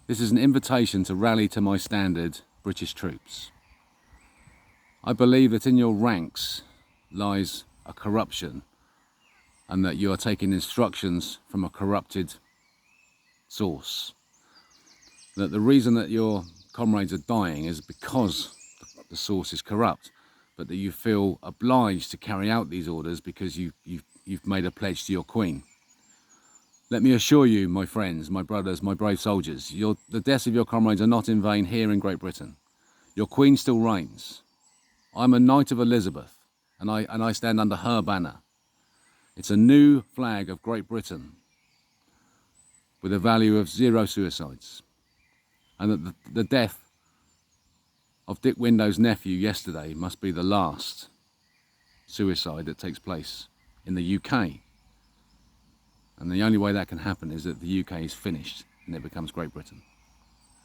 This is an invitation to rally to my standard, British troops. I believe that in your ranks lies a corruption and that you are taking instructions from a corrupted source. That the reason that your comrades are dying is because the source is corrupt, but that you feel obliged to carry out these orders because you've made a pledge to your Queen. Let me assure you, my friends, my brothers, my brave soldiers, the deaths of your comrades are not in vain here in Great Britain. Your Queen still reigns. I'm a Knight of Elizabeth, and I stand under her banner. It's a new flag of Great Britain with a value of 0 suicides. And that the death of Dick Window's nephew yesterday must be the last suicide that takes place in the UK. And the only way that can happen is that the UK is finished and it becomes Great Britain,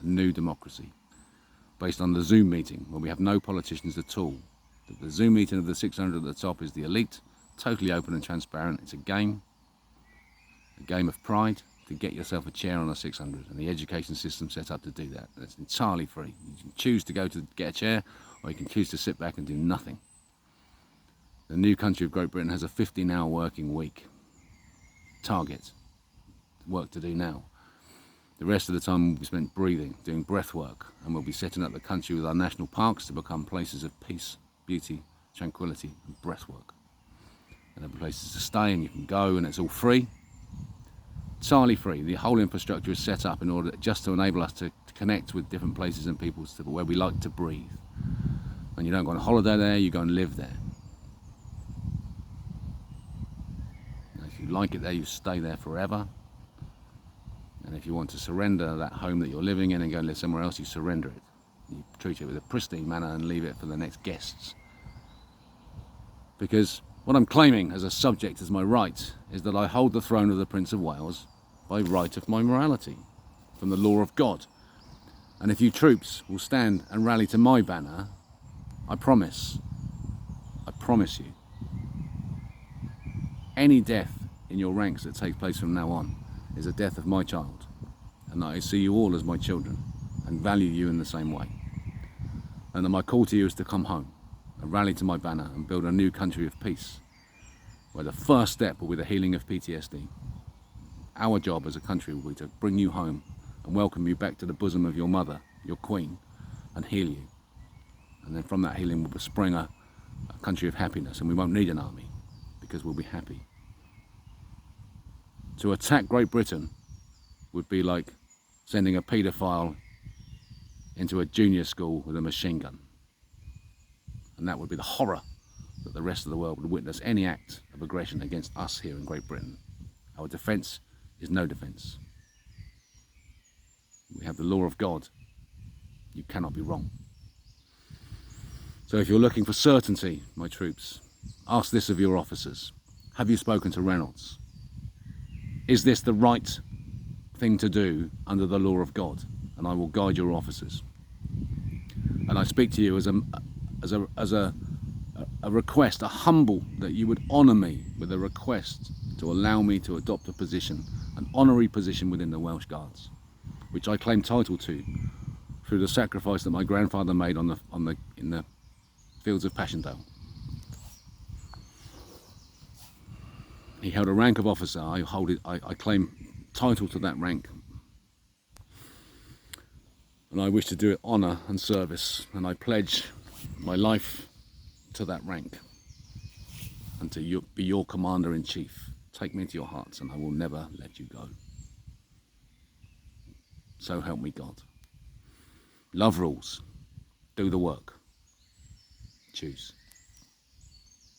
a new democracy, based on the Zoom meeting where we have no politicians at all. The Zoom meeting of the 600 at the top is the elite, totally open and transparent. It's a game of pride to get yourself a chair on a 600, and the education system set up to do that. And it's entirely free. You can choose to go to get a chair, or you can choose to sit back and do nothing. The new country of Great Britain has a 15-hour working week. Target. Work to do now. The rest of the time will be spent breathing, doing breath work, and we'll be setting up the country with our national parks to become places of peace, beauty, tranquility, and breath work. And there'll be places to stay, and you can go, and it's all free. Entirely free. The whole infrastructure is set up in order just to enable us to connect with different places and people where we like to breathe. And you don't go on holiday there, you go and live there. And if you like it there, you stay there forever. And if you want to surrender that home that you're living in and go and live somewhere else, you surrender it. You treat it with a pristine manner and leave it for the next guests. Because what I'm claiming as a subject as my right is that I hold the throne of the Prince of Wales by right of my morality, from the law of God. And if you troops will stand and rally to my banner, I promise you, any death in your ranks that takes place from now on is a death of my child. And I see you all as my children and value you in the same way. And that my call to you is to come home and rally to my banner and build a new country of peace, where the first step will be the healing of PTSD. Our job as a country will be to bring you home and welcome you back to the bosom of your mother, your Queen, and heal you. And then from that healing will spring a country of happiness, and we won't need an army because we'll be happy. To attack Great Britain would be like sending a paedophile into a junior school with a machine gun. And that would be the horror that the rest of the world would witness any act of aggression against us here in Great Britain. Our defence is no defence. We have the law of God. You cannot be wrong. So if you're looking for certainty, my troops, ask this of your officers. Have you spoken to Reynolds? Is this the right thing to do under the law of God? And I will guide your officers. And I speak to you as a request, a humble, that you would honour me with a request to allow me to adopt a position, an honorary position within the Welsh Guards, which I claim title to through the sacrifice that my grandfather made in the fields of Passchendaele. He held a rank of officer. I claim title to that rank, and I wish to do it honour and service, and I pledge my life to that rank and to be your commander-in-chief. Take me into your hearts, and I will never let you go. So help me God. Love rules. Do the work. Choose.